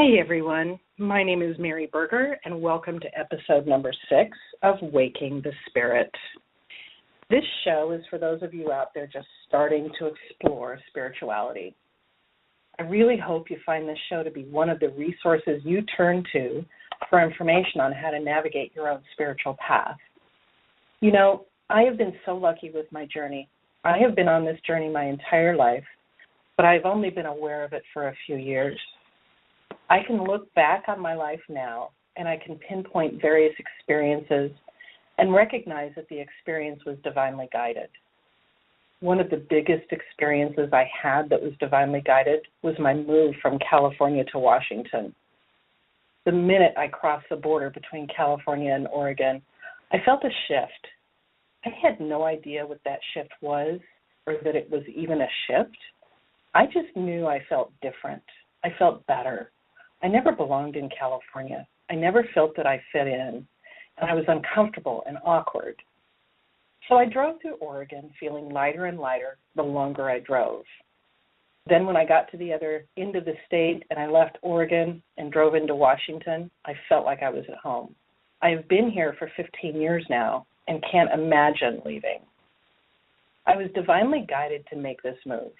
Hi, everyone. My name is Mary Berger, and welcome to episode number 6 of Waking the Spirit. This show is for those of you out there just starting to explore spirituality. I really hope you find this show to be one of the resources you turn to for information on how to navigate your own spiritual path. You know, I have been so lucky with my journey. I have been on this journey my entire life, but I've only been aware of it for a few years. I can look back on my life now, and I can pinpoint various experiences and recognize that the experience was divinely guided. One of the biggest experiences I had that was divinely guided was my move from California to Washington. The minute I crossed the border between California and Oregon, I felt a shift. I had no idea what that shift was or that it was even a shift. I just knew I felt different. I felt better. I never belonged in California. I never felt that I fit in, and I was uncomfortable and awkward. So I drove through Oregon feeling lighter and lighter the longer I drove. Then when I got to the other end of the state and I left Oregon and drove into Washington, I felt like I was at home. I have been here for 15 years now and can't imagine leaving. I was divinely guided to make this move.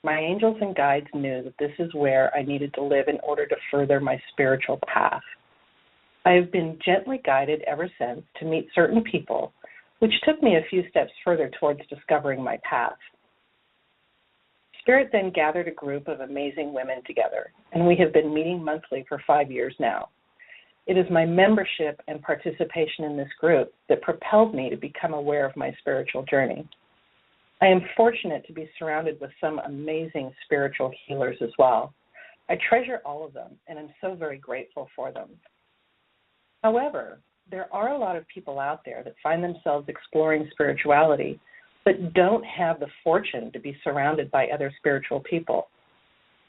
My angels and guides knew that this is where I needed to live in order to further my spiritual path. I have been gently guided ever since to meet certain people, which took me a few steps further towards discovering my path. Spirit then gathered a group of amazing women together, and we have been meeting monthly for 5 years now. It is my membership and participation in this group that propelled me to become aware of my spiritual journey. I am fortunate to be surrounded with some amazing spiritual healers as well. I treasure all of them, and I'm so very grateful for them. However, there are a lot of people out there that find themselves exploring spirituality but don't have the fortune to be surrounded by other spiritual people.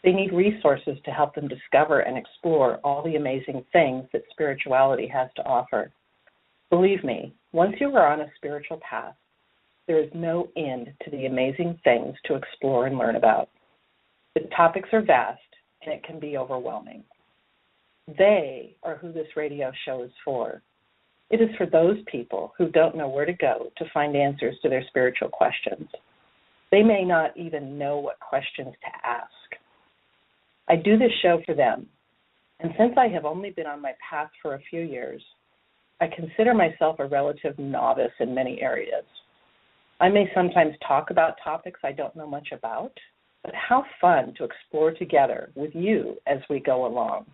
They need resources to help them discover and explore all the amazing things that spirituality has to offer. Believe me, once you are on a spiritual path, there is no end to the amazing things to explore and learn about. The topics are vast, and it can be overwhelming. They are who this radio show is for. It is for those people who don't know where to go to find answers to their spiritual questions. They may not even know what questions to ask. I do this show for them, and since I have only been on my path for a few years, I consider myself a relative novice in many areas. I may sometimes talk about topics I don't know much about, but how fun to explore together with you as we go along.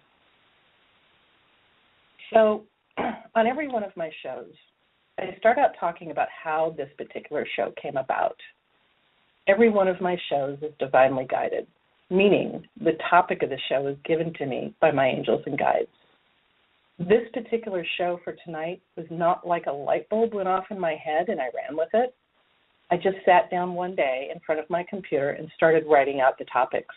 So, on every one of my shows, I start out talking about how this particular show came about. Every one of my shows is divinely guided, meaning the topic of the show is given to me by my angels and guides. This particular show for tonight was not like a light bulb went off in my head and I ran with it. I just sat down one day in front of my computer and started writing out the topics.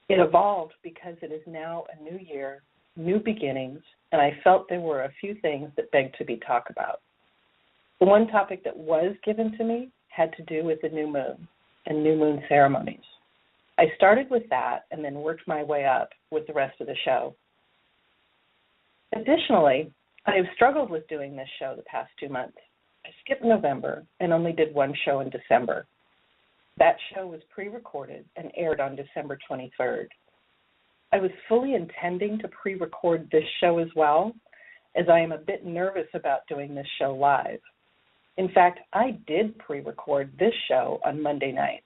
It evolved because it is now a new year, new beginnings, and I felt there were a few things that begged to be talked about. The one topic that was given to me had to do with the new moon and new moon ceremonies. I started with that and then worked my way up with the rest of the show. Additionally, I have struggled with doing this show the past 2 months. I skipped November and only did one show in December. That show was pre-recorded and aired on December 23rd. I was fully intending to pre-record this show as well, as I am a bit nervous about doing this show live. In fact, I did pre-record this show on Monday night.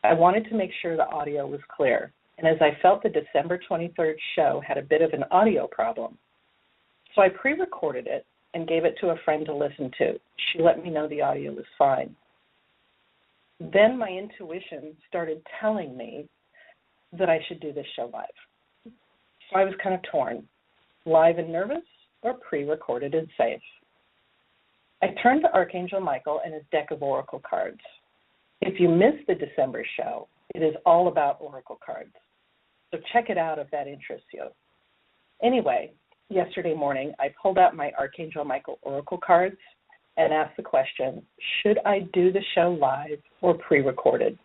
I wanted to make sure the audio was clear, and as I felt the December 23rd show had a bit of an audio problem. So I pre-recorded it and gave it to a friend to listen to. She let me know the audio was fine. Then my intuition started telling me that I should do this show live. So I was kind of torn, live and nervous or pre-recorded and safe. I turned to Archangel Michael and his deck of Oracle cards. If you missed the December show, it is all about Oracle cards. So check it out if that interests you. Anyway, yesterday morning, I pulled out my Archangel Michael Oracle cards and asked the question, should I do the show live or pre-recorded?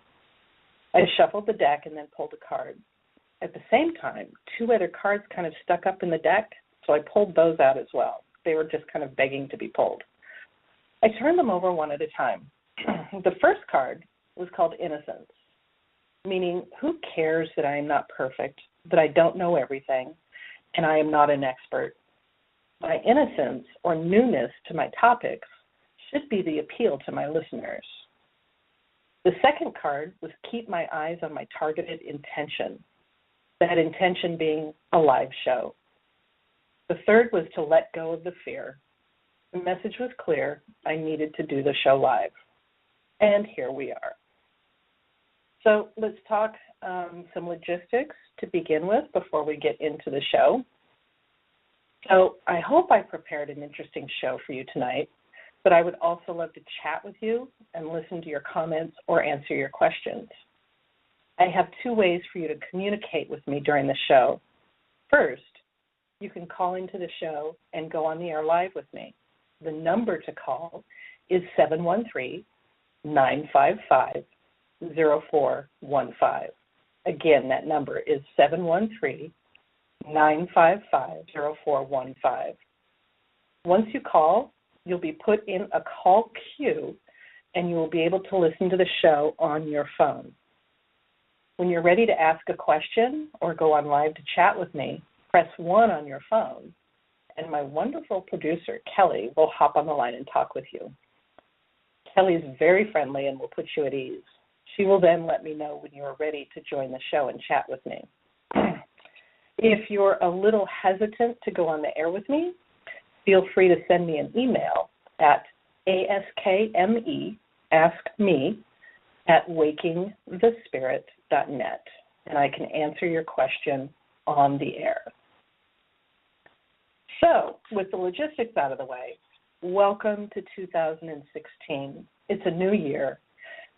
I shuffled the deck and then pulled a card. At the same time, 2 other cards kind of stuck up in the deck, so I pulled those out as well. They were just kind of begging to be pulled. I turned them over one at a time. The first card was called Innocence, meaning who cares that I am not perfect, that I don't know everything, and I am not an expert. My innocence or newness to my topics should be the appeal to my listeners. The second card was Keep My Eyes on My Targeted Intention, that intention being a live show. The third was to let go of the fear. The message was clear. I needed to do the show live. And here we are. So let's talk some logistics to begin with before we get into the show. So I hope I prepared an interesting show for you tonight, but I would also love to chat with you and listen to your comments or answer your questions. I have 2 ways for you to communicate with me during the show. First, you can call into the show and go on the air live with me. The number to call is 713-955-0415. Again, that number is 713-955-0415. Once you call, you'll be put in a call queue, and you will be able to listen to the show on your phone. When you're ready to ask a question or go on live to chat with me, press 1 on your phone, and my wonderful producer, Kelly, will hop on the line and talk with you. Kelly is very friendly and will put you at ease. She will then let me know when you are ready to join the show and chat with me. If you're a little hesitant to go on the air with me, feel free to send me an email at askme@wakingthespirit.net, and I can answer your question on the air. So, with the logistics out of the way, welcome to 2016. It's a new year,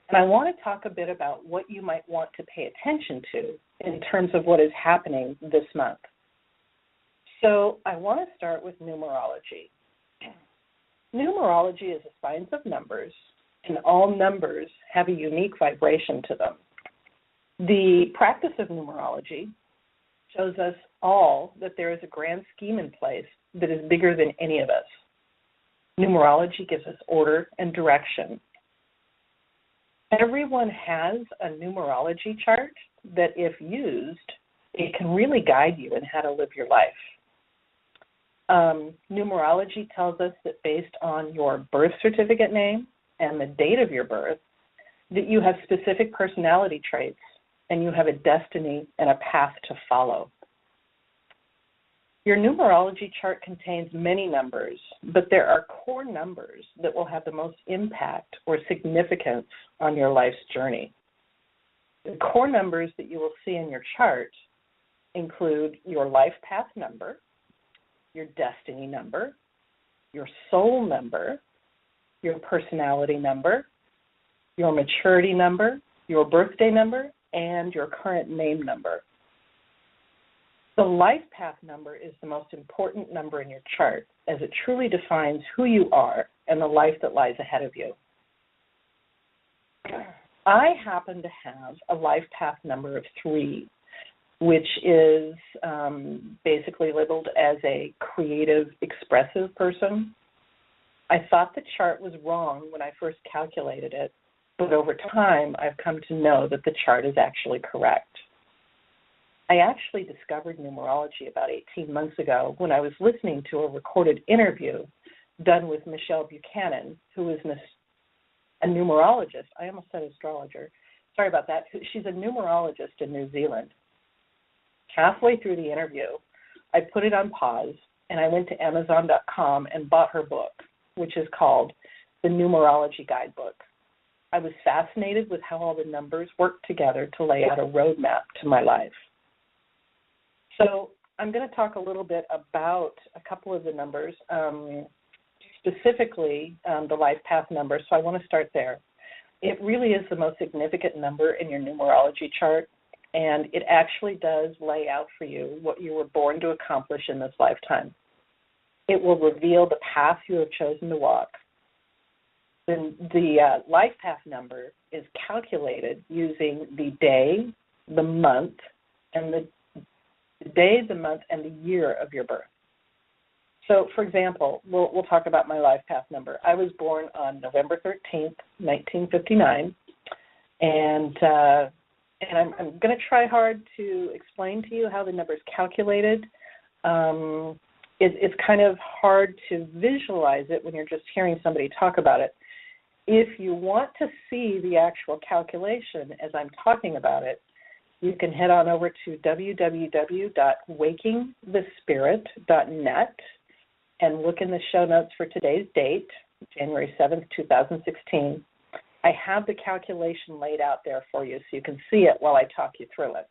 and I want to talk a bit about what you might want to pay attention to in terms of what is happening this month. So I want to start with numerology. Numerology is a science of numbers, and all numbers have a unique vibration to them. The practice of numerology shows us all that there is a grand scheme in place that is bigger than any of us. Numerology gives us order and direction. Everyone has a numerology chart that, if used, it can really guide you in how to live your life. Numerology tells us that based on your birth certificate name and the date of your birth, that you have specific personality traits and you have a destiny and a path to follow. Your numerology chart contains many numbers, but there are core numbers that will have the most impact or significance on your life's journey. The core numbers that you will see in your chart include your life path number, your destiny number, your soul number, your personality number, your maturity number, your birthday number, and your current name number. The life path number is the most important number in your chart, as it truly defines who you are and the life that lies ahead of you. I happen to have a life path number of 3, which is basically labeled as a creative, expressive person. I thought the chart was wrong when I first calculated it, but over time I've come to know that the chart is actually correct. I actually discovered numerology about 18 months ago when I was listening to a recorded interview done with Michelle Buchanan, who is a numerologist. I almost said astrologer. Sorry about that. She's a numerologist in New Zealand. Halfway through the interview, I put it on pause, and I went to Amazon.com and bought her book, which is called The Numerology Guidebook. I was fascinated with how all the numbers work together to lay out a roadmap to my life. So I'm going to talk a little bit about a couple of the numbers, specifically the life path number, so I want to start there. It really is the most significant number in your numerology chart, and it actually does lay out for you what you were born to accomplish in this lifetime. It will reveal the path you have chosen to walk. The life path number is calculated using the day, the month, and the day, the month, and the year of your birth. So, for example, we'll talk about my life path number. I was born on November 13th, 1959, and I'm going to try hard to explain to you how the number is calculated. It's kind of hard to visualize it when you're just hearing somebody talk about it. If you want to see the actual calculation as I'm talking about it, you can head on over to www.wakingthespirit.net and look in the show notes for today's date, January 7th, 2016. I have the calculation laid out there for you so you can see it while I talk you through it.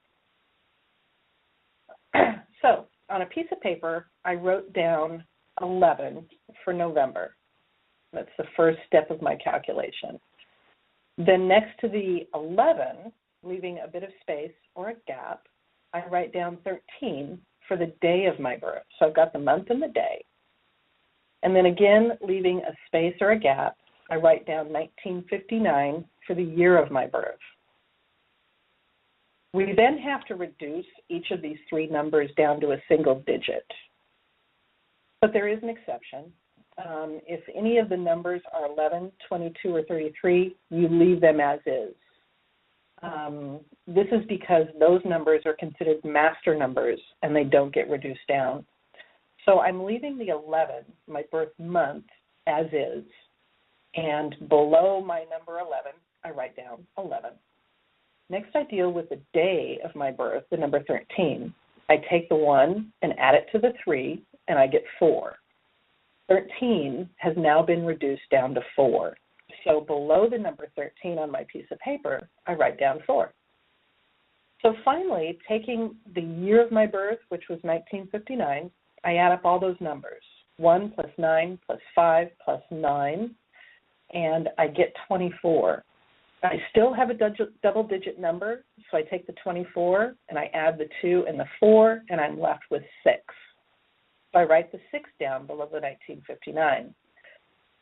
So, on a piece of paper, I wrote down 11 for November. That's the first step of my calculation. Then next to the 11, leaving a bit of space or a gap, I write down 13 for the day of my birth. So I've got the month and the day. And then again, leaving a space or a gap, I write down 1959 for the year of my birth. We then have to reduce each of these three numbers down to a single digit. But there is an exception. If any of the numbers are 11, 22, or 33, you leave them as is. This is because those numbers are considered master numbers and they don't get reduced down. So I'm leaving the 11, my birth month, as is. And below my number 11, I write down 11. Next, I deal with the day of my birth, the number 13. I take the 1 and add it to the 3, and I get 4. 13 has now been reduced down to 4. So below the number 13 on my piece of paper, I write down 4. So finally, taking the year of my birth, which was 1959, I add up all those numbers, 1 plus 9 plus 5 plus 9, and I get 24. I still have a double-digit number, so I take the 24 and I add the 2 and the 4, and I'm left with 6. So I write the 6 down below the 1959.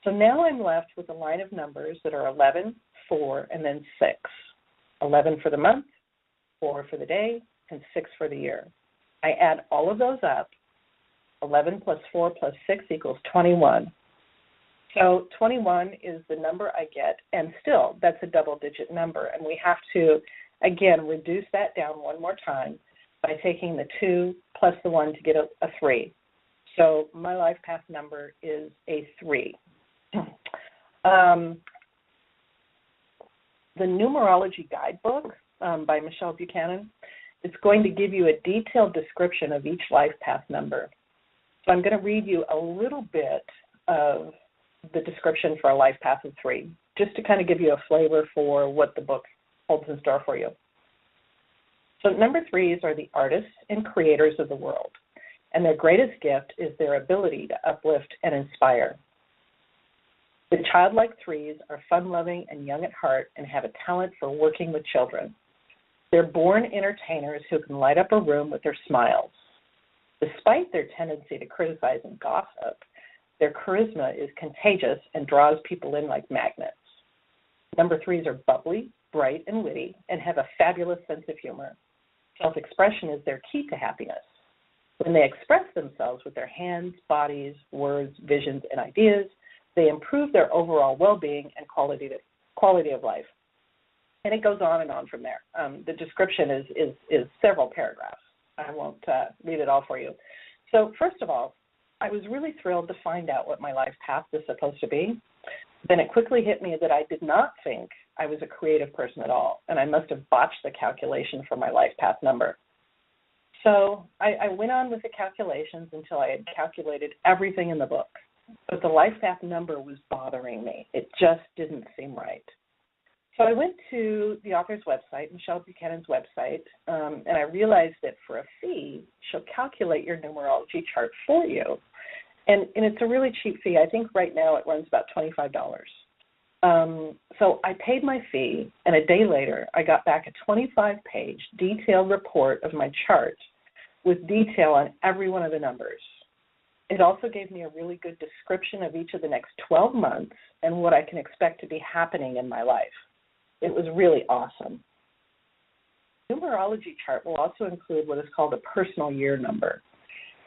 So now I'm left with a line of numbers that are 11, 4, and then 6. 11 for the month, 4 for the day, and 6 for the year. I add all of those up. 11 plus 4 plus 6 equals 21. So 21 is the number I get, and still that's a double-digit number. And we have to, again, reduce that down one more time by taking the 2 plus the 1 to get a 3. So my life path number is a 3. The Numerology Guidebook by Michelle Buchanan, it's going to give you a detailed description of each life path number. So I'm going to read you a little bit of the description for a life path of 3, just to kind of give you a flavor for what the book holds in store for you. So number 3s are the artists and creators of the world, and their greatest gift is their ability to uplift and inspire. The childlike 3s are fun-loving and young at heart and have a talent for working with children. They're born entertainers who can light up a room with their smiles. Despite their tendency to criticize and gossip, their charisma is contagious and draws people in like magnets. Number 3s are bubbly, bright, and witty, and have a fabulous sense of humor. Self-expression is their key to happiness. When they express themselves with their hands, bodies, words, visions, and ideas, they improve their overall well-being and quality of life. And it goes on and on from there. The description is several paragraphs. I won't read it all for you. So first of all, I was really thrilled to find out what my life path was supposed to be. Then it quickly hit me that I did not think I was a creative person at all, and I must have botched the calculation for my life path number. So I went on with the calculations until I had calculated everything in the book. But the life path number was bothering me. It just didn't seem right. So I went to the author's website, Michelle Buchanan's website, and I realized that for a fee, she'll calculate your numerology chart for you. And it's a really cheap fee. I think right now it runs about $25. So I paid my fee, and a day later I got back a 25-page detailed report of my chart with detail on every one of the numbers. It also gave me a really good description of each of the next 12 months and what I can expect to be happening in my life. It was really awesome. numerology chart will also include what is called a personal year number.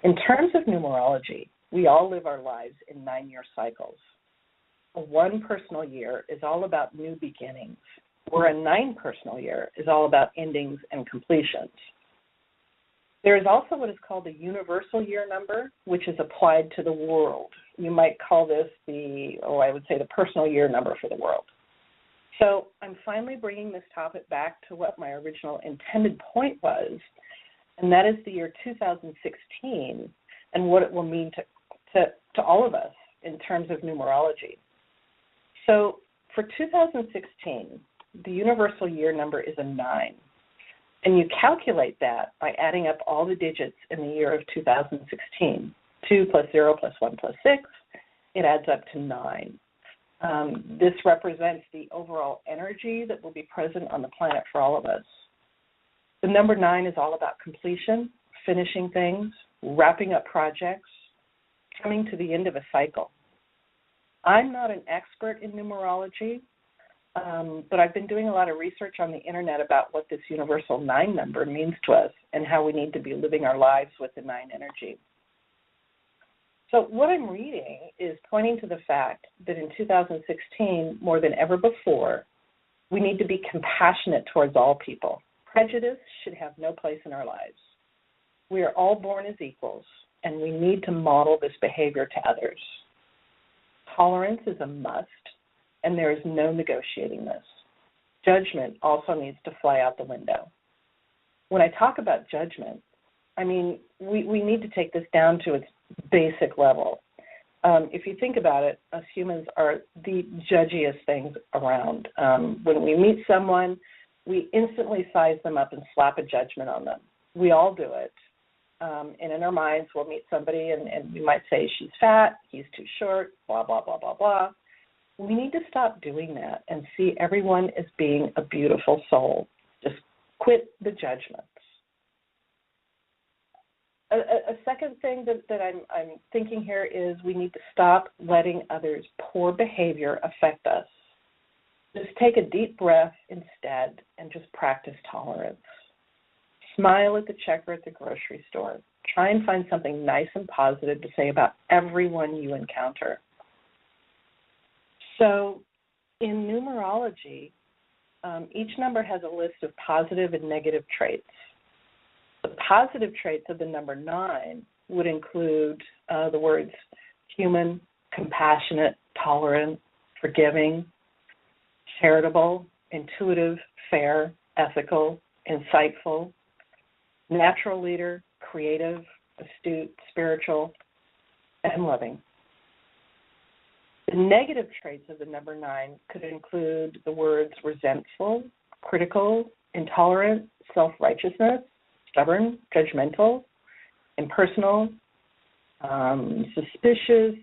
In terms of numerology, we all live our lives in 9-year cycles. One personal year is all about new beginnings, where a 9 personal year is all about endings and completions. There is also what is called the universal year number, which is applied to the world. You might call this the personal year number for the world. So I'm finally bringing this topic back to what my original intended point was, and that is the year 2016 and what it will mean to all of us in terms of numerology. So for 2016, the universal year number is a 9. And you calculate that by adding up all the digits in the year of 2016. 2 plus 0 plus 1 plus 6, it adds up to 9. This represents the overall energy that will be present on the planet for all of us. The number 9 is all about completion, finishing things, wrapping up projects, coming to the end of a cycle. I'm not an expert in numerology, but I've been doing a lot of research on the internet about what this universal 9 number means to us and how we need to be living our lives with the 9 energy. So what I'm reading is pointing to the fact that in 2016, more than ever before, we need to be compassionate towards all people. Prejudice should have no place in our lives. We are all born as equals, and we need to model this behavior to others. Tolerance is a must, and there is no negotiating this. Judgment also needs to fly out the window. When I talk about judgment, I mean, we need to take this down to its basic level. If you think about it, us humans are the judgiest things around. When we meet someone, we instantly size them up and slap a judgment on them. We all do it. And in our minds, we'll meet somebody and we might say, she's fat, he's too short, blah, blah, blah, blah, blah. We need to stop doing that and see everyone as being a beautiful soul. Just quit the judgments. A second thing that I'm thinking here is we need to stop letting others' poor behavior affect us. Just take a deep breath instead and just practice tolerance. Smile at the checker at the grocery store. Try and find something nice and positive to say about everyone you encounter. So in numerology, each number has a list of positive and negative traits. The positive traits of the number 9 would include the words human, compassionate, tolerant, forgiving, charitable, intuitive, fair, ethical, insightful, natural leader, creative, astute, spiritual, and loving. The negative traits of the number 9 could include the words resentful, critical, intolerant, self-righteousness, stubborn, judgmental, impersonal, suspicious,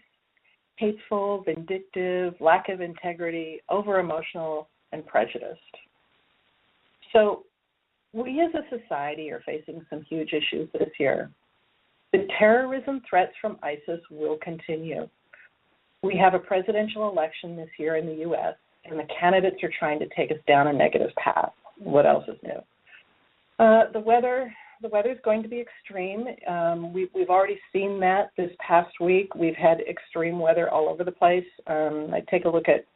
hateful, vindictive, lack of integrity, over-emotional, and prejudiced. So we as a society are facing some huge issues this year. The terrorism threats from ISIS will continue. We have a presidential election this year in the U.S., and the candidates are trying to take us down a negative path. What else is new? The weather's going to be extreme. We've already seen that this past week. We've had extreme weather all over the place. I take a look at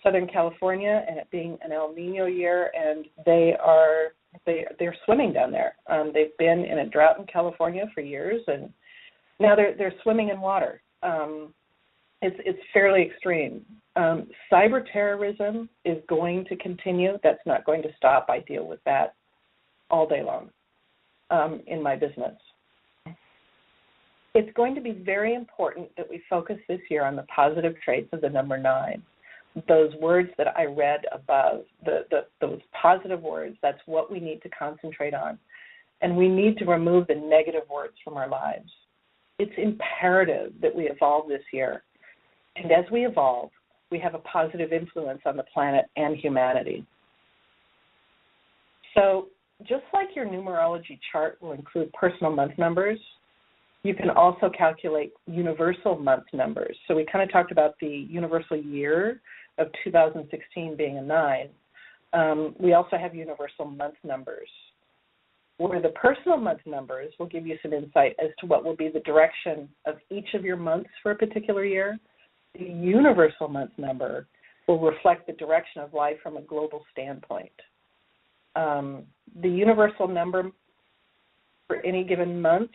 Southern California and it being an El Nino year, and they're swimming down there. They've been in a drought in California for years, and now they're swimming in water. It's fairly extreme. Cyber terrorism is going to continue. That's not going to stop. I deal with that all day long in my business. It's going to be very important that we focus this year on the positive traits of the number 9. Those words that I read above, those positive words, that's what we need to concentrate on. And we need to remove the negative words from our lives. It's imperative that we evolve this year. And as we evolve, we have a positive influence on the planet and humanity. So just like your numerology chart will include personal month numbers, you can also calculate universal month numbers. So we kind of talked about the universal year of 2016 being a 9. We also have universal month numbers. where the personal month numbers will give you some insight as to what will be the direction of each of your months for a particular year. The universal month number will reflect the direction of life from a global standpoint. The universal number for any given month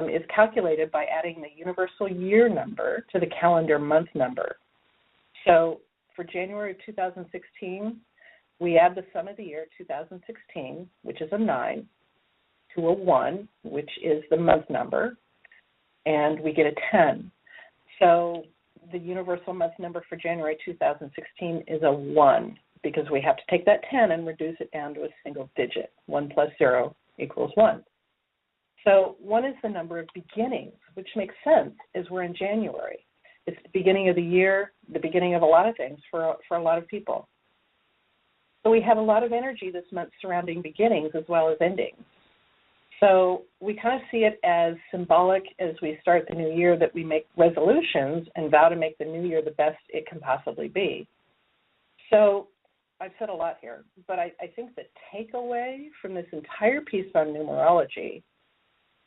is calculated by adding the universal year number to the calendar month number. So for January of 2016, we add the sum of the year 2016, which is a 9, to a 1, which is the month number, and we get a 10. So the universal month number for January 2016 is a 1, because we have to take that 10 and reduce it down to a single digit. 1 plus 0 equals 1. So 1 is the number of beginnings, which makes sense as we're in January. It's the beginning of the year, the beginning of a lot of things for a lot of people. So we have a lot of energy this month surrounding beginnings as well as endings. So we kind of see it as symbolic as we start the new year that we make resolutions and vow to make the new year the best it can possibly be. So I've said a lot here, but I think the takeaway from this entire piece on numerology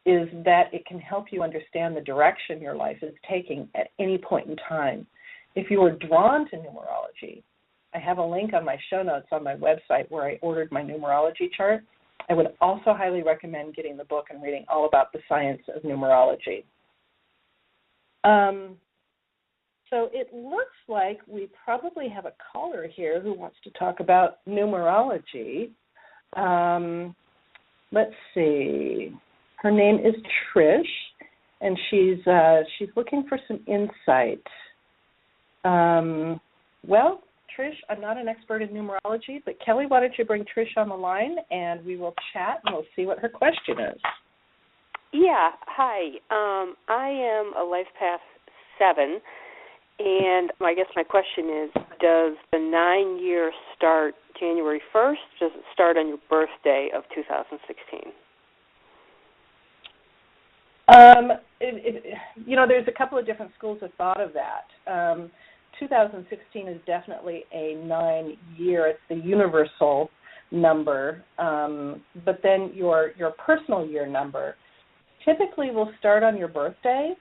is that it can help you understand the direction your life is taking at any point in time. If you are drawn to numerology, I have a link on my show notes on my website where I ordered my numerology chart. I would also highly recommend getting the book and reading all about the science of numerology. So it looks like we probably have a caller here who wants to talk about numerology. Let's see. Her name is Trish, and she's looking for some insight. Well, Trish, I'm not an expert in numerology, but Kelly, why don't you bring Trish on the line, and we will chat, and we'll see what her question is. Yeah, hi. I am a Life Path 7, and I guess my question is, does the 9-year start January 1st? Does it start on your birthday of 2016? There's a couple of different schools of thought of that. 2016 is definitely a 9-year. It's the universal number. But then your personal year number typically will start on your birthday.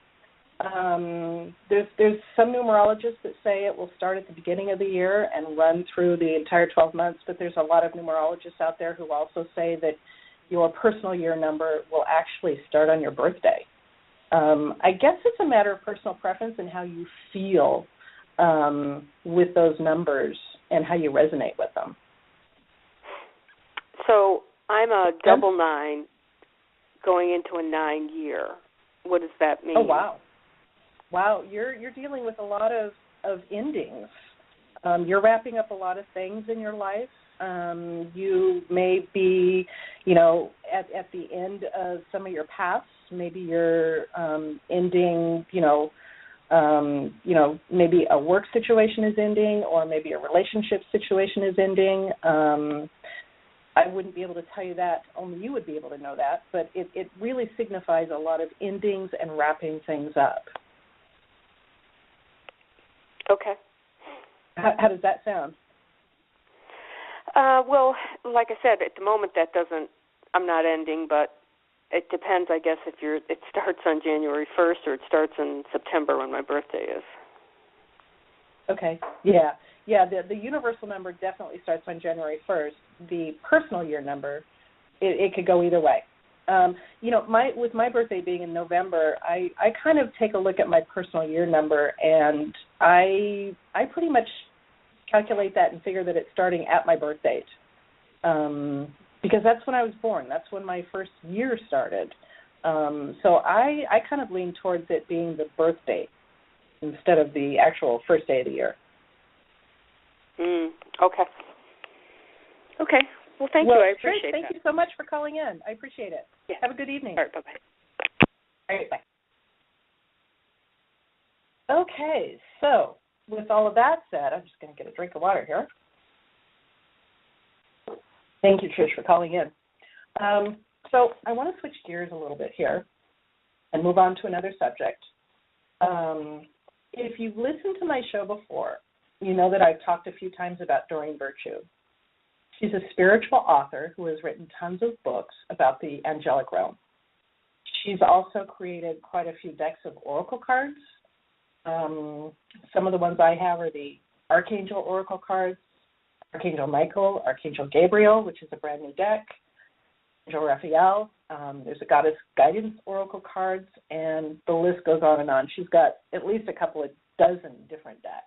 There's some numerologists that say it will start at the beginning of the year and run through the entire 12 months, but there's a lot of numerologists out there who also say that your personal year number will actually start on your birthday. I guess it's a matter of personal preference and how you feel with those numbers and how you resonate with them. So I'm a double 9 going into a 9-year. What does that mean? Oh, wow. Wow, you're dealing with a lot of endings. You're wrapping up a lot of things in your life. You may be, at the end of some of your paths. Maybe you're ending, maybe a work situation is ending, or maybe a relationship situation is ending. I wouldn't be able to tell you that. Only you would be able to know that. But it really signifies a lot of endings and wrapping things up. Okay. How does that sound? Well, like I said, at the moment I'm not ending, but it depends, I guess, if it starts on January 1st or it starts in September when my birthday is. Okay. Yeah. The universal number definitely starts on January 1st. The personal year number, it could go either way. With my birthday being in November, I kind of take a look at my personal year number, and I pretty much calculate that and figure that it's starting at my birth date, because that's when I was born. That's when my first year started. So I kind of lean towards it being the birth date instead of the actual first day of the year. Okay. Okay. Well, thank you. I appreciate Thank you so much for calling in. I appreciate it. Yeah. Have a good evening. All right, bye-bye. All right, bye. Okay, so with all of that said, I'm just going to get a drink of water here. Thank you, Trish, for calling in. So I want to switch gears a little bit here and move on to another subject. If you've listened to my show before, you know that I've talked a few times about Doreen Virtue. She's a spiritual author who has written tons of books about the angelic realm. She's also created quite a few decks of oracle cards. Some of the ones I have are the Archangel Oracle cards, Archangel Michael, Archangel Gabriel, which is a brand new deck, Angel Raphael. There's a Goddess Guidance Oracle cards, and the list goes on and on. She's got at least a couple of dozen different decks.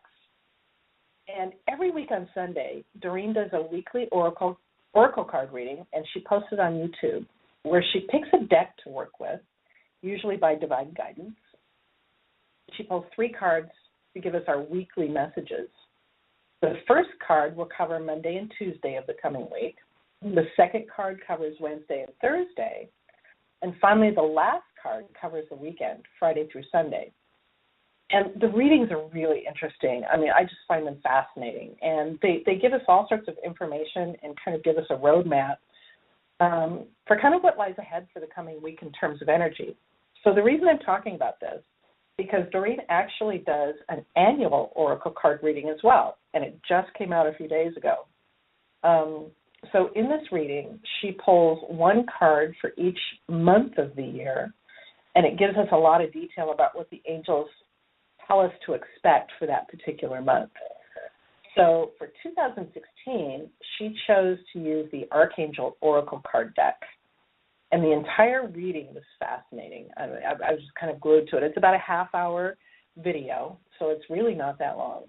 And every week on Sunday, Doreen does a weekly oracle card reading, and she posts it on YouTube, where she picks a deck to work with, usually by divine guidance. She pulls 3 cards to give us our weekly messages. The first card will cover Monday and Tuesday of the coming week. The second card covers Wednesday and Thursday. And finally, the last card covers the weekend, Friday through Sunday. And the readings are really interesting. I mean, I just find them fascinating. And they give us all sorts of information and kind of give us a roadmap for kind of what lies ahead for the coming week in terms of energy. So the reason I'm talking about this, because Doreen actually does an annual oracle card reading as well, and it just came out a few days ago. So in this reading, she pulls 1 card for each month of the year, and it gives us a lot of detail about what the angels tell us to expect for that particular month. So for 2016, she chose to use the Archangel Oracle card deck. And the entire reading was fascinating. I was just kind of glued to it. It's about a half-hour video, so it's really not that long.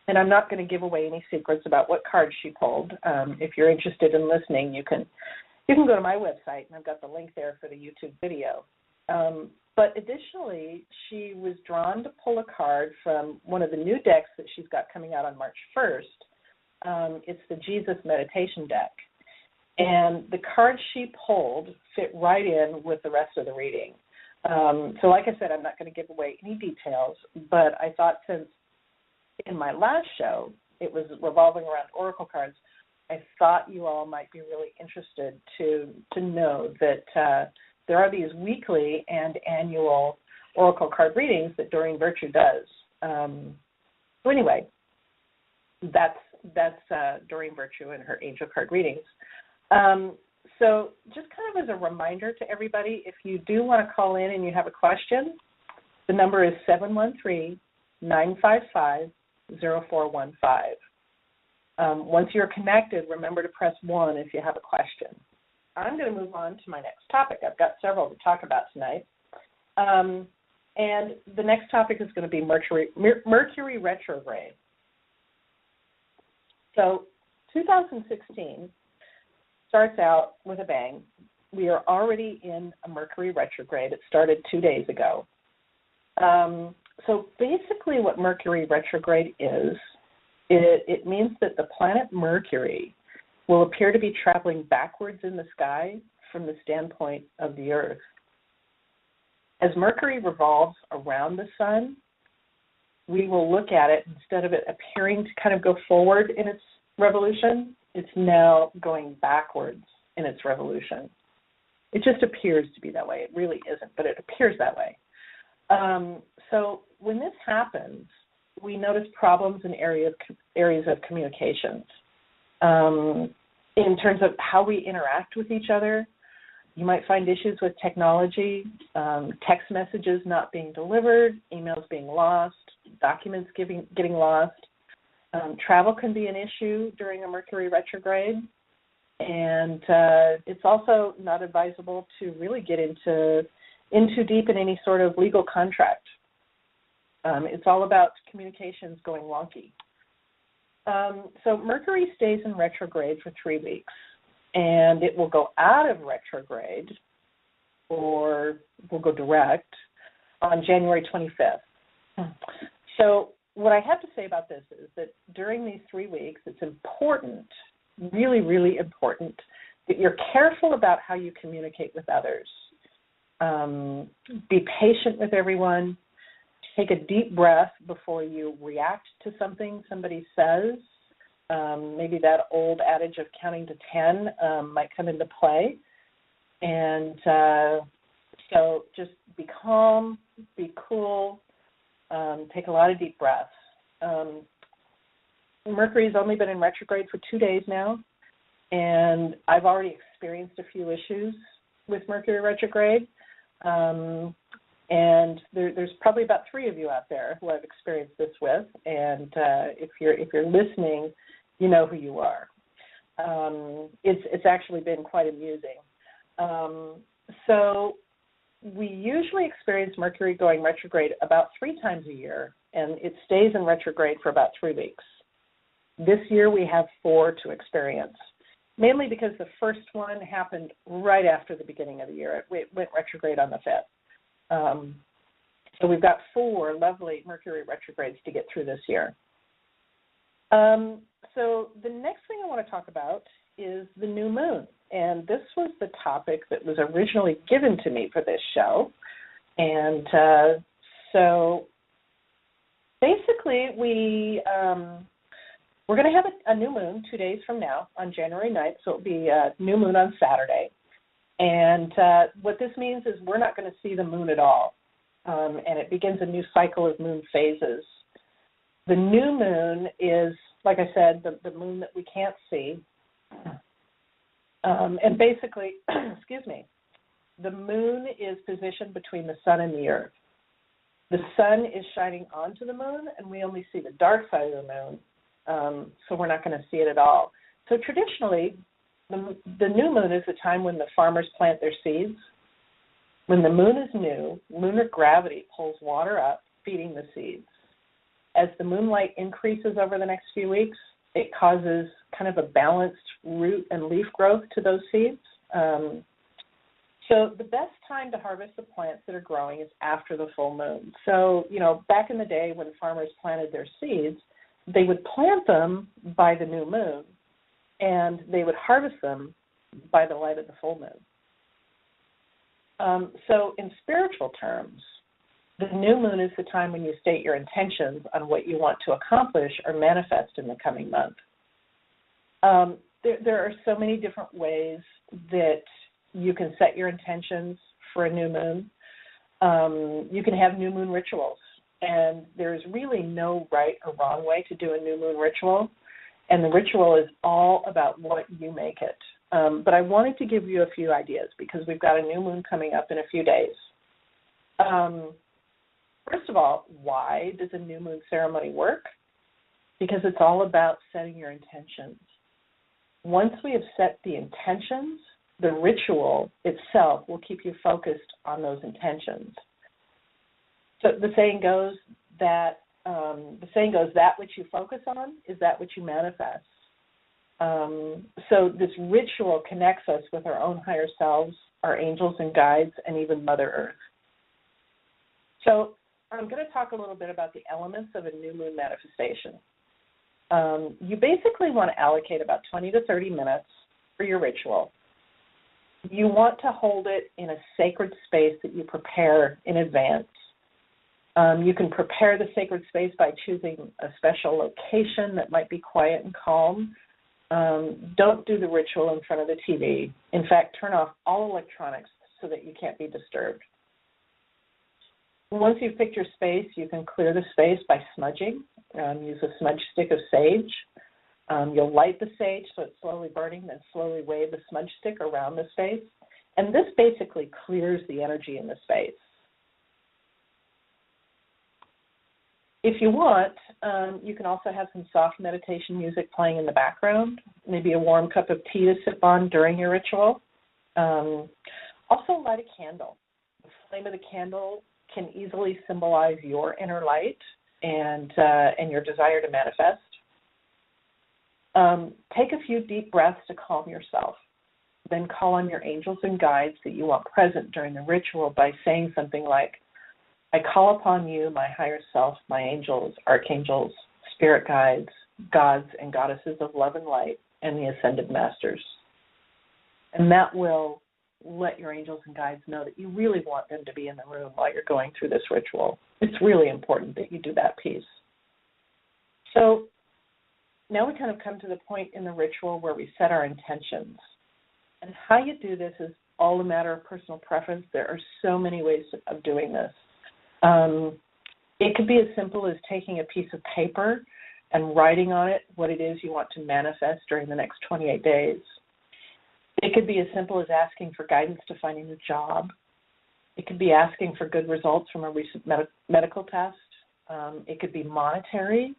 And I'm not going to give away any secrets about what card she pulled. If you're interested in listening, you can go to my website, and I've got the link there for the YouTube video. But additionally, she was drawn to pull a card from one of the new decks that she's got coming out on March 1st. It's the Jesus Meditation deck. And the card she pulled fit right in with the rest of the reading. So like I said, I'm not going to give away any details, but I thought since in my last show it was revolving around oracle cards, I thought you all might be really interested to know that there are these weekly and annual oracle card readings that Doreen Virtue does. So anyway, that's Doreen Virtue and her angel card readings. So just kind of as a reminder to everybody, if you do want to call in and you have a question, the number is 713-955-0415. Once you're connected, remember to press 1 if you have a question. I'm going to move on to my next topic. I've got several to talk about tonight. And the next topic is going to be Mercury retrograde. So 2016 starts out with a bang. We are already in a Mercury retrograde. It started 2 days ago. So basically what Mercury retrograde is, it means that the planet Mercury will appear to be traveling backwards in the sky from the standpoint of the Earth. As Mercury revolves around the sun, we will look at it, instead of it appearing to kind of go forward in its revolution, it's now going backwards in its revolution. It just appears to be that way. It really isn't, but it appears that way. So when this happens, we notice problems in areas of communications. In terms of how we interact with each other, you might find issues with technology, text messages not being delivered, emails being lost, documents getting lost. Travel can be an issue during a Mercury retrograde, and it's also not advisable to really get in too deep in any sort of legal contract. It's all about communications going wonky. So Mercury stays in retrograde for 3 weeks, and it will go out of retrograde, or will go direct, on January 25th. So what I have to say about this is that during these 3 weeks, it's important, really, really important, that you're careful about how you communicate with others. Be patient with everyone. Take a deep breath before you react to something somebody says. Maybe that old adage of counting to 10 might come into play. And so just be calm, be cool, take a lot of deep breaths. Mercury's only been in retrograde for 2 days now, and I've already experienced a few issues with Mercury retrograde. And there's probably about 3 of you out there who I've experienced this with, and if you're listening, you know who you are. It's actually been quite amusing. So we usually experience Mercury going retrograde about 3 times a year, and it stays in retrograde for about 3 weeks. This year we have 4 to experience, mainly because the first one happened right after the beginning of the year. It went retrograde on the 5th. So we've got 4 lovely Mercury retrogrades to get through this year. So the next thing I want to talk about is the new moon. And this was the topic that was originally given to me for this show. And so basically we're going to have a new moon 2 days from now on January 9th. So it'll be a new moon on Saturday. And what this means is we're not going to see the moon at all. And it begins a new cycle of moon phases. The new moon is, like I said, the moon that we can't see. And basically, excuse me, the moon is positioned between the sun and the earth. The sun is shining onto the moon, and we only see the dark side of the moon, so we're not going to see it at all. So traditionally, the new moon is the time when the farmers plant their seeds. When the moon is new, lunar gravity pulls water up, feeding the seeds. As the moonlight increases over the next few weeks, it causes kind of a balanced root and leaf growth to those seeds. So the best time to harvest the plants that are growing is after the full moon. So, back in the day when farmers planted their seeds, they would plant them by the new moon, and they would harvest them by the light of the full moon. So in spiritual terms, the new moon is the time when you state your intentions on what you want to accomplish or manifest in the coming month. There are so many different ways that you can set your intentions for a new moon. You can have new moon rituals, and there's really no right or wrong way to do a new moon ritual, and the ritual is all about what you make it. But I wanted to give you a few ideas because we've got a new moon coming up in a few days. First of all, why does a new moon ceremony work? Because it's all about setting your intentions. Once we have set the intentions, the ritual itself will keep you focused on those intentions. So the saying goes that which you focus on is that which you manifest. So this ritual connects us with our own higher selves, our angels and guides, and even Mother Earth. So I'm going to talk a little bit about the elements of a new moon manifestation. You basically want to allocate about 20 to 30 minutes for your ritual. You want to hold it in a sacred space that you prepare in advance. You can prepare the sacred space by choosing a special location that might be quiet and calm. Don't do the ritual in front of the TV. In fact, turn off all electronics so that you can't be disturbed. Once you've picked your space, you can clear the space by smudging. Use a smudge stick of sage. You'll light the sage so it's slowly burning, then slowly wave the smudge stick around the space. And this basically clears the energy in the space. If you want, you can also have some soft meditation music playing in the background, maybe a warm cup of tea to sip on during your ritual. Also, light a candle. The flame of the candle can easily symbolize your inner light and your desire to manifest. Take a few deep breaths to calm yourself. Then call on your angels and guides that you want present during the ritual by saying something like, I call upon you, my higher self, my angels, archangels, spirit guides, gods and goddesses of love and light, and the ascended masters. And that will let your angels and guides know that you really want them to be in the room while you're going through this ritual. It's really important that you do that piece. So now we kind of come to the point in the ritual where we set our intentions. And how you do this is all a matter of personal preference. There are so many ways of doing this. It could be as simple as taking a piece of paper and writing on it what it is you want to manifest during the next 28 days. It could be as simple as asking for guidance to find a new job. It could be asking for good results from a recent medical test. It could be monetary,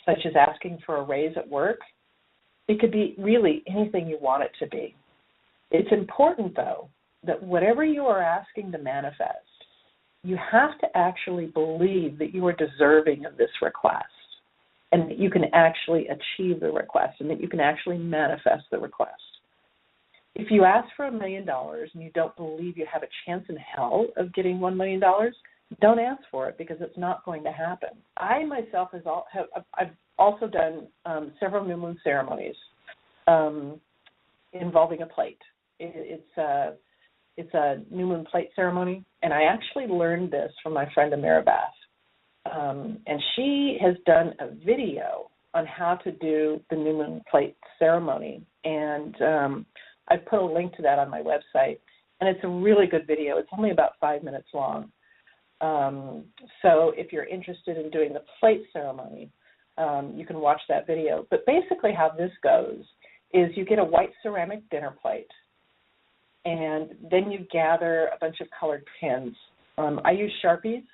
such as asking for a raise at work. It could be really anything you want it to be. It's important, though, that whatever you are asking to manifest, you have to actually believe that you are deserving of this request and that you can actually achieve the request and that you can actually manifest the request. If you ask for $1 million and you don't believe you have a chance in hell of getting $1 million, don't ask for it because it's not going to happen. I myself I've also done several new moon ceremonies involving a plate. It's a new moon plate ceremony, and I actually learned this from my friend Amira Bath. And she has done a video on how to do the new moon plate ceremony, and I put a link to that on my website, and it's a really good video. It's only about 5 minutes long. So if you're interested in doing the plate ceremony, you can watch that video. But basically how this goes is you get a white ceramic dinner plate, and then you gather a bunch of colored pins. I use Sharpies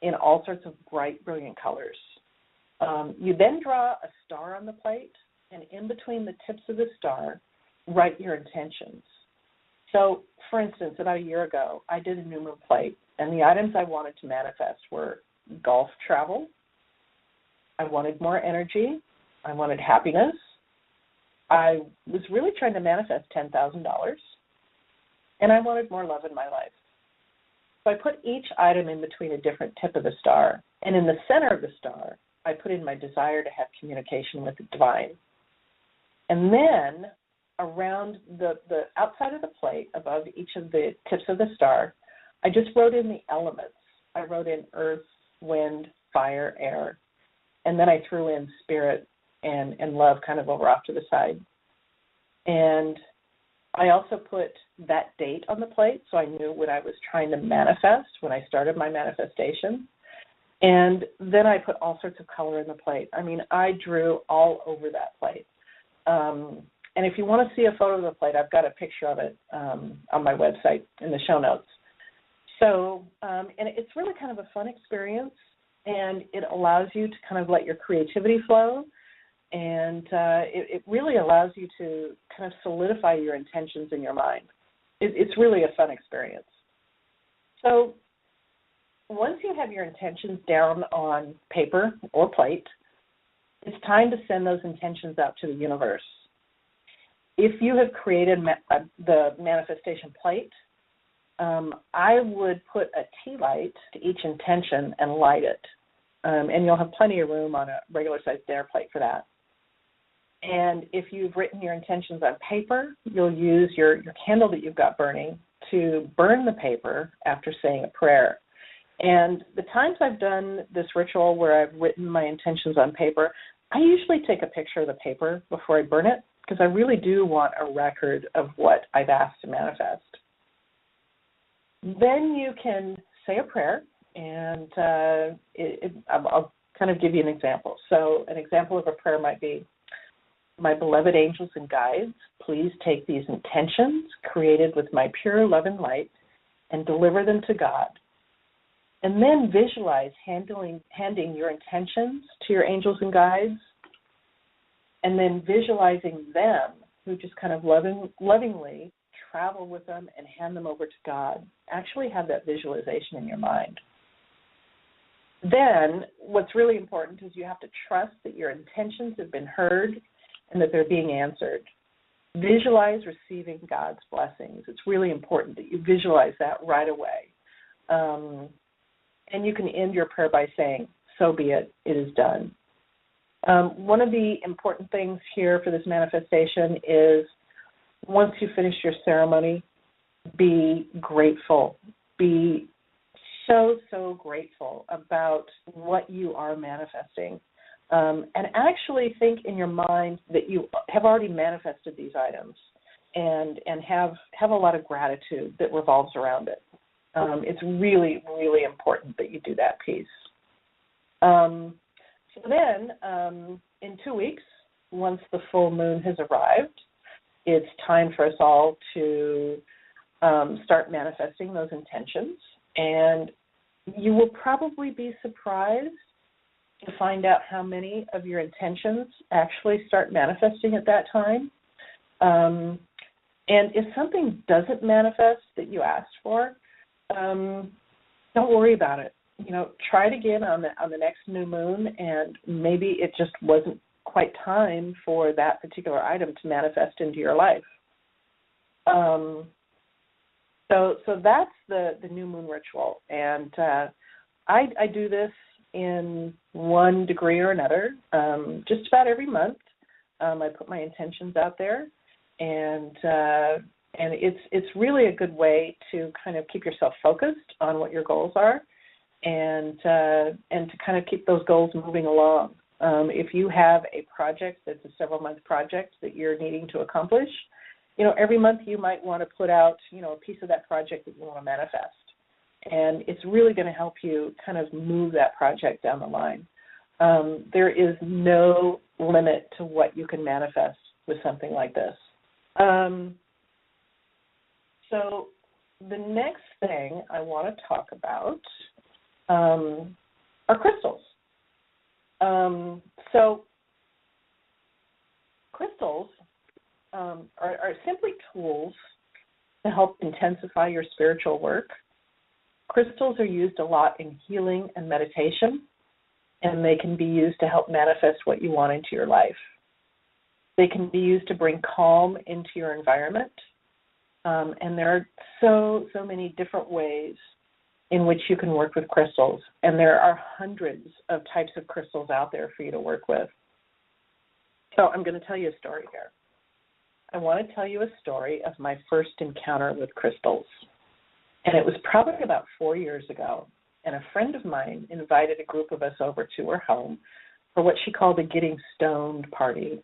in all sorts of bright, brilliant colors. You then draw a star on the plate, and in between the tips of the star, write your intentions. So, for instance, about a year ago, I did a new moon plate, and the items I wanted to manifest were golf travel, I wanted more energy, I wanted happiness, I was really trying to manifest $10,000, and I wanted more love in my life. So I put each item in between a different tip of the star, and in the center of the star, I put in my desire to have communication with the divine. And then around the outside of the plate, above each of the tips of the star, I just wrote in the elements. I wrote in earth, wind, fire, air, and then I threw in spirit and love kind of over off to the side. And I also put that date on the plate so I knew what I was trying to manifest when I started my manifestation. And then I put all sorts of color in the plate. I mean, I drew all over that plate. And if you want to see a photo of the plate, I've got a picture of it on my website in the show notes. So, and it's really kind of a fun experience, and it allows you to kind of let your creativity flow, and it really allows you to kind of solidify your intentions in your mind. It's really a fun experience. So once you have your intentions down on paper or plate, it's time to send those intentions out to the universe. If you have created the manifestation plate, I would put a tea light to each intention and light it. And you'll have plenty of room on a regular-sized dinner plate for that. And if you've written your intentions on paper, you'll use your candle that you've got burning to burn the paper after saying a prayer. And the times I've done this ritual where I've written my intentions on paper, I usually take a picture of the paper before I burn it because I really do want a record of what I've asked to manifest. Then you can say a prayer, and I'll kind of give you an example. So an example of a prayer might be, my beloved angels and guides, please take these intentions created with my pure love and light and deliver them to God. And then visualize handing your intentions to your angels and guides, and then visualizing them who just kind of lovingly travel with them and hand them over to God. Actually have that visualization in your mind. Then what's really important is you have to trust that your intentions have been heard and that they're being answered. Visualize receiving God's blessings. It's really important that you visualize that right away. And you can end your prayer by saying, so be it, it is done. One of the important things here for this manifestation is once you finish your ceremony, be grateful. Be so grateful about what you are manifesting. And actually think in your mind that you have already manifested these items and have a lot of gratitude that revolves around it. It's really, really important that you do that piece. So So then, in 2 weeks, once the full moon has arrived, it's time for us all to start manifesting those intentions. And you will probably be surprised to find out how many of your intentions actually start manifesting at that time. And if something doesn't manifest that you asked for, don't worry about it. Try it again on the next new moon, and maybe it just wasn't quite time for that particular item to manifest into your life. So that's the new moon ritual, and I do this in one degree or another, just about every month. I put my intentions out there, and it's really a good way to kind of keep yourself focused on what your goals are, and to kind of keep those goals moving along. If you have a project that's a several-month project that you're needing to accomplish, every month you might want to put out, a piece of that project that you want to manifest. And it's really going to help you kind of move that project down the line. There is no limit to what you can manifest with something like this. So the next thing I want to talk about are crystals. So crystals are simply tools to help intensify your spiritual work. Crystals are used a lot in healing and meditation, and they can be used to help manifest what you want into your life. They can be used to bring calm into your environment, and there are so many different ways in which you can work with crystals, and there are hundreds of types of crystals out there for you to work with. So I'm going to tell you a story here. I want to tell you a story of my first encounter with crystals. And it was probably about 4 years ago, and a friend of mine invited a group of us over to her home for what she called a getting stoned party.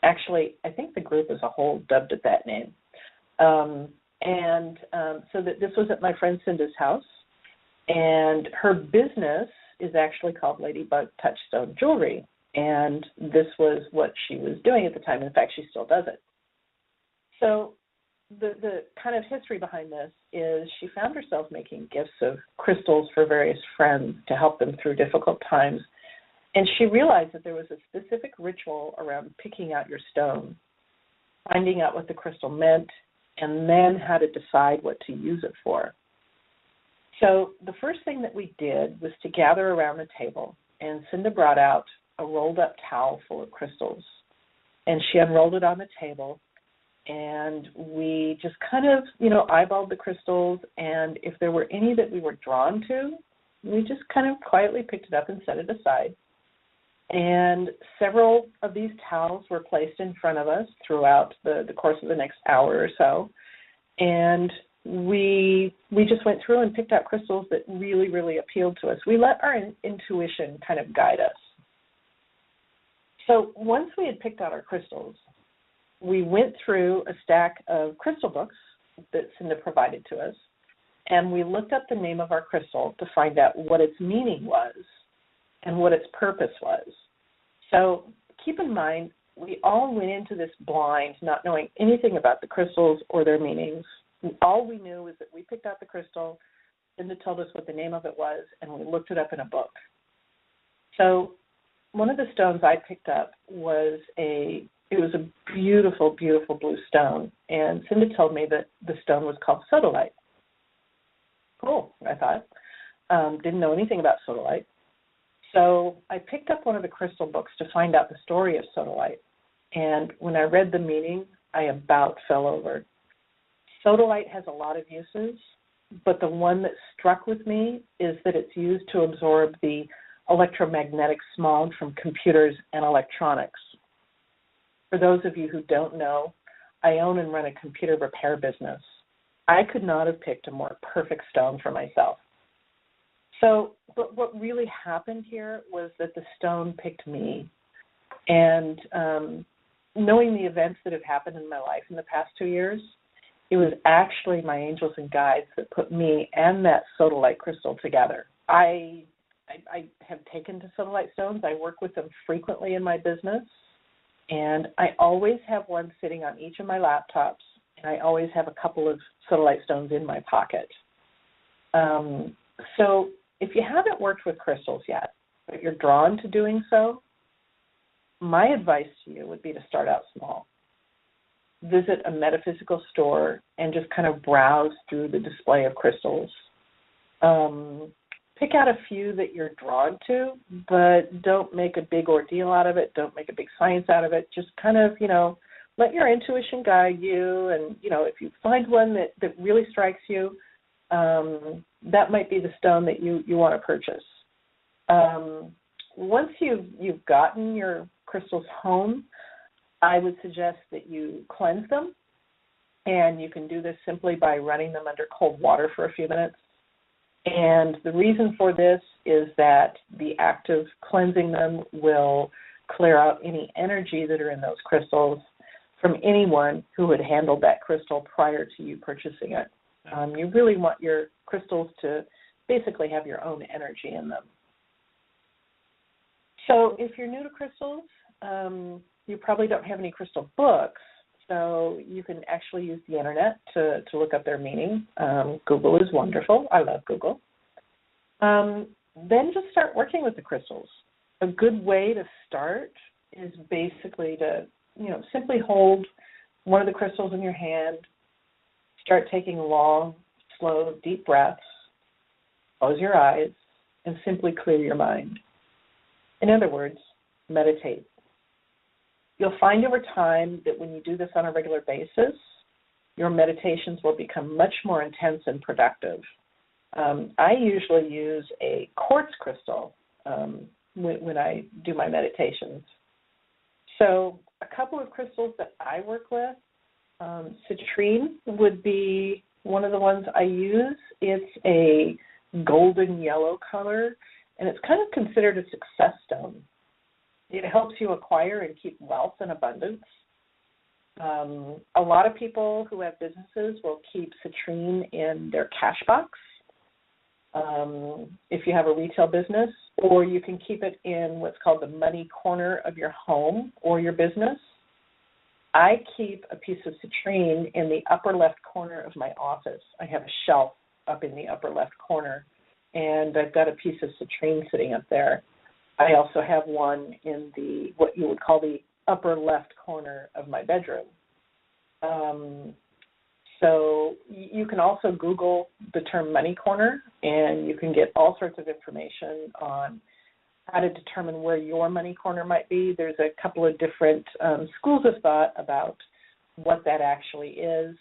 Actually, I think the group as a whole dubbed it that name. So that this was at my friend Cinda's house, and her business is actually called Ladybug Touchstone Jewelry, and this was what she was doing at the time. In fact, she still does it. So the kind of history behind this is she found herself making gifts of crystals for various friends to help them through difficult times, and she realized that there was a specific ritual around picking out your stone, finding out what the crystal meant, and then how to decide what to use it for. So the first thing that we did was to gather around the table, and Cinda brought out a rolled-up towel full of crystals, and she unrolled it on the table, and we just kind of, eyeballed the crystals, and if there were any that we were drawn to, we just kind of quietly picked it up and set it aside. And several of these towels were placed in front of us throughout the course of the next hour or so. And we just went through and picked out crystals that really, really appealed to us. We let our intuition kind of guide us. So once we had picked out our crystals, we went through a stack of crystal books that Cinda provided to us, and we looked up the name of our crystal to find out what its meaning was and what its purpose was. So keep in mind, we all went into this blind, not knowing anything about the crystals or their meanings. All we knew was that we picked out the crystal, Cinda told us what the name of it was, and we looked it up in a book. So one of the stones I picked up was a beautiful, beautiful blue stone, and Cinda told me that the stone was called sodalite. Cool, I thought. Didn't know anything about sodalite. So I picked up one of the crystal books to find out the story of sodalite, and when I read the meaning, I about fell over. Sodalite has a lot of uses, but the one that struck with me is that it's used to absorb the electromagnetic smog from computers and electronics. For those of you who don't know, I own and run a computer repair business. I could not have picked a more perfect stone for myself. So, but what really happened here was that the stone picked me. And knowing the events that have happened in my life in the past 2 years, it was actually my angels and guides that put me and that sodalite crystal together. I I have taken to sodalite stones. I work with them frequently in my business, and I always have one sitting on each of my laptops, and I always have a couple of sodalite stones in my pocket. So if you haven't worked with crystals yet, but you're drawn to doing so, my advice to you would be to start out small. Visit a metaphysical store and just kind of browse through the display of crystals. Pick out a few that you're drawn to, but don't make a big ordeal out of it. Don't make a big science out of it. Just kind of, let your intuition guide you. And, if you find one that really strikes you, that might be the stone that you want to purchase. Once you've gotten your crystals home, I would suggest that you cleanse them, and you can do this simply by running them under cold water for a few minutes. And the reason for this is that the act of cleansing them will clear out any energy that are in those crystals from anyone who had handled that crystal prior to you purchasing it. You really want your crystals to basically have your own energy in them. So if you're new to crystals, you probably don't have any crystal books, so you can actually use the internet to look up their meaning. Google is wonderful. I love Google. Then just start working with the crystals. A good way to start is basically to, simply hold one of the crystals in your hand, start taking long, slow, deep breaths, close your eyes, and simply clear your mind. In other words, meditate. You'll find over time that when you do this on a regular basis, your meditations will become much more intense and productive. I usually use a quartz crystal when I do my meditations. So a couple of crystals that I work with, citrine would be one of the ones I use. It's a golden yellow color, and it's kind of considered a success stone. It helps you acquire and keep wealth and abundance. A lot of people who have businesses will keep citrine in their cash box if you have a retail business, or you can keep it in what's called the money corner of your home or your business. I keep a piece of citrine in the upper left corner of my office. I have a shelf up in the upper left corner, and I've got a piece of citrine sitting up there. I also have one in the what you would call the upper left corner of my bedroom. So you can also Google the term money corner, and you can get all sorts of information on how to determine where your money corner might be. There's a couple of different schools of thought about what that actually is.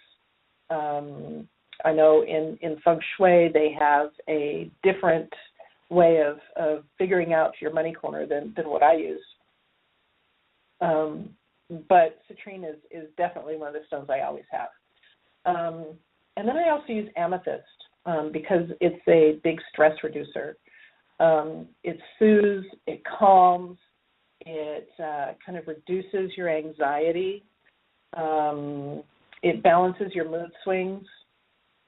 I know in Feng Shui they have a different way of figuring out your money corner than what I use. But citrine is definitely one of the stones I always have. And then I also use amethyst because it's a big stress reducer. It soothes, it calms, it kind of reduces your anxiety. It balances your mood swings.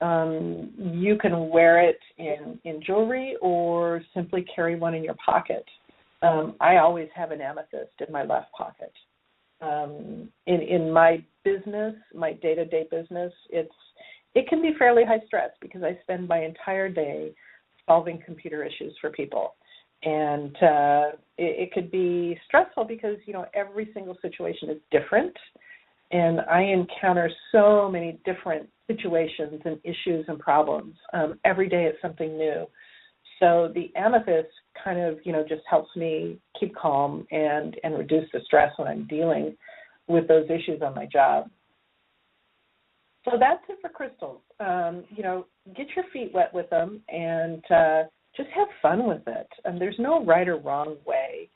You can wear it in jewelry or simply carry one in your pocket. I always have an amethyst in my left pocket. In my business, my day-to-day business, it can be fairly high stress because I spend my entire day solving computer issues for people. And it could be stressful because, every single situation is different. And I encounter so many different situations and issues and problems. Every day it's something new. So the amethyst kind of, just helps me keep calm and reduce the stress when I'm dealing with those issues on my job. So that's it for crystals. Get your feet wet with them and just have fun with it. And there's no right or wrong way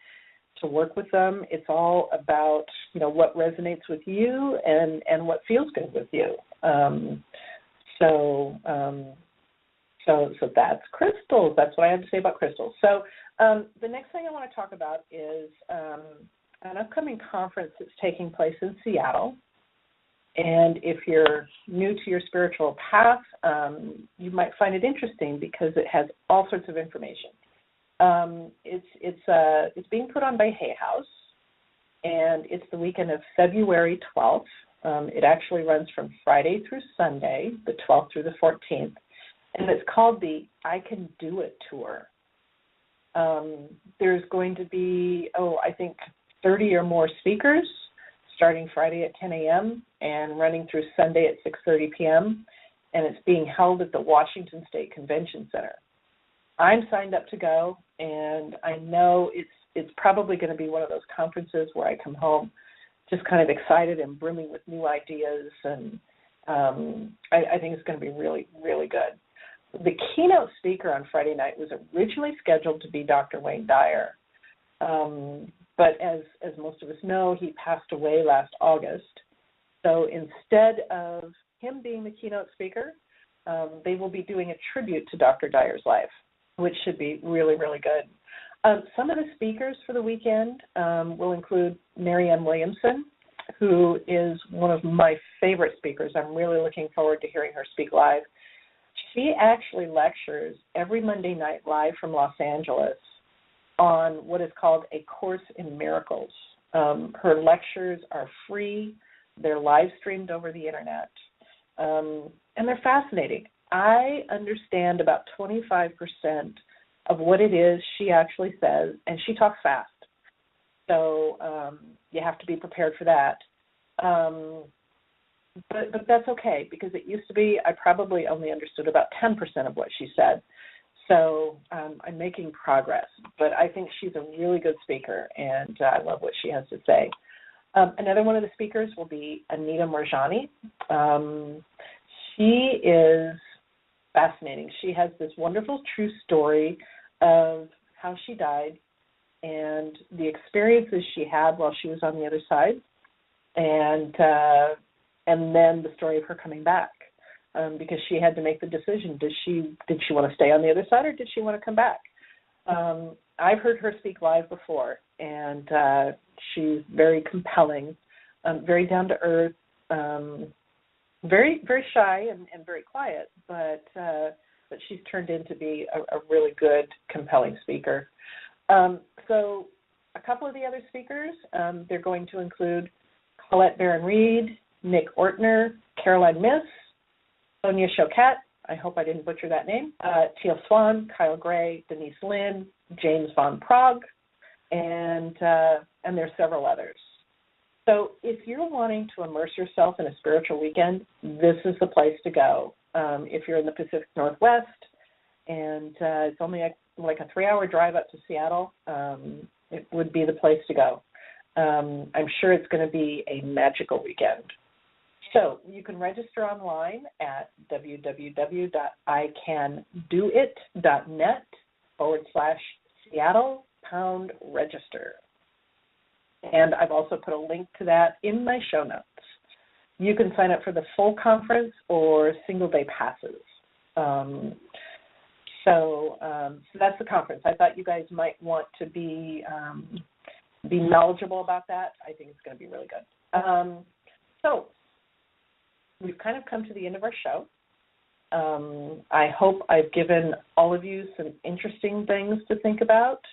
to work with them. It's all about, what resonates with you and what feels good with you. So that's crystals. That's what I have to say about crystals. So the next thing I want to talk about is an upcoming conference that's taking place in Seattle. And if you're new to your spiritual path, you might find it interesting because it has all sorts of information. It's being put on by Hay House, and it's the weekend of February 12th. It actually runs from Friday through Sunday, the 12th through the 14th, and it's called the I Can Do It Tour. There's going to be, I think 30 or more speakers starting Friday at 10 a.m. and running through Sunday at 6:30 p.m., and it's being held at the Washington State Convention Center. I'm signed up to go, and I know it's probably going to be one of those conferences where I come home just kind of excited and brimming with new ideas, and I think it's going to be really, really good. The keynote speaker on Friday night was originally scheduled to be Dr. Wayne Dyer, but as most of us know, he passed away last August. So instead of him being the keynote speaker, they will be doing a tribute to Dr. Dyer's life, which should be really, really good. Some of the speakers for the weekend will include Marianne Williamson, who is one of my favorite speakers. I'm really looking forward to hearing her speak live. She actually lectures every Monday night live from Los Angeles on what is called A Course in Miracles. Her lectures are free. They're live streamed over the internet, and they're fascinating. I understand about 25% of what it is she actually says, and she talks fast. So you have to be prepared for that. But that's okay, because it used to be I probably only understood about 10% of what she said. So I'm making progress. But I think she's a really good speaker, and I love what she has to say. Another one of the speakers will be Anita Morjani. She is fascinating. She has this wonderful true story of how she died and the experiences she had while she was on the other side, and then the story of her coming back, because she had to make the decision. Did she want to stay on the other side, or did she want to come back? I've heard her speak live before, and she's very compelling, very down to earth, very, very shy and very quiet, but she's turned into be a really good, compelling speaker. So a couple of the other speakers, they're going to include Colette Barron-Reed, Nick Ortner, Caroline Miss, Sonia Choquette, I hope I didn't butcher that name, Teal Swan, Kyle Gray, Denise Lynn, James Von Prague, and there's several others. So if you're wanting to immerse yourself in a spiritual weekend, this is the place to go. If you're in the Pacific Northwest, and it's only like a 3-hour drive up to Seattle, it would be the place to go. I'm sure it's going to be a magical weekend. So you can register online at www.icandoit.net/Seattle-register. And I've also put a link to that in my show notes. You can sign up for the full conference or single-day passes. So that's the conference. I thought you guys might want to be knowledgeable about that. I think it's going to be really good. So we've kind of come to the end of our show. I hope I've given all of you some interesting things to think about.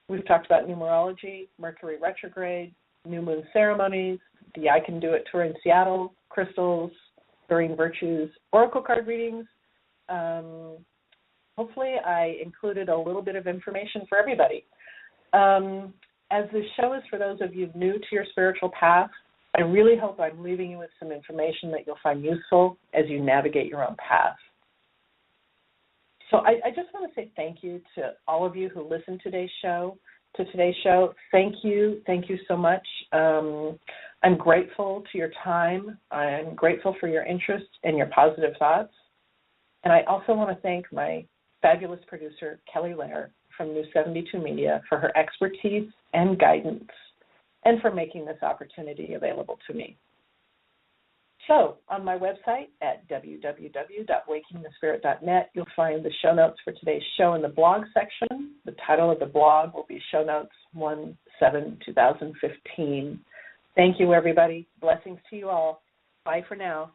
We've talked about numerology, Mercury retrograde, new moon ceremonies, the I Can Do It tour in Seattle, crystals, Doreen Virtue's Oracle Card readings. Hopefully I included a little bit of information for everybody. As this show is for those of you new to your spiritual path, I really hope I'm leaving you with some information that you'll find useful as you navigate your own path. So I just want to say thank you to all of you who listened to today's show. Thank you so much. I'm grateful to your time. I'm grateful for your interest and your positive thoughts. And I also want to thank my fabulous producer, Kelly Lair, from New 72 Media, for her expertise and guidance, and for making this opportunity available to me. So on my website at www.wakingthespirit.net, you'll find the show notes for today's show in the blog section. The title of the blog will be Show Notes 1/7/2015. Thank you, everybody. Blessings to you all. Bye for now.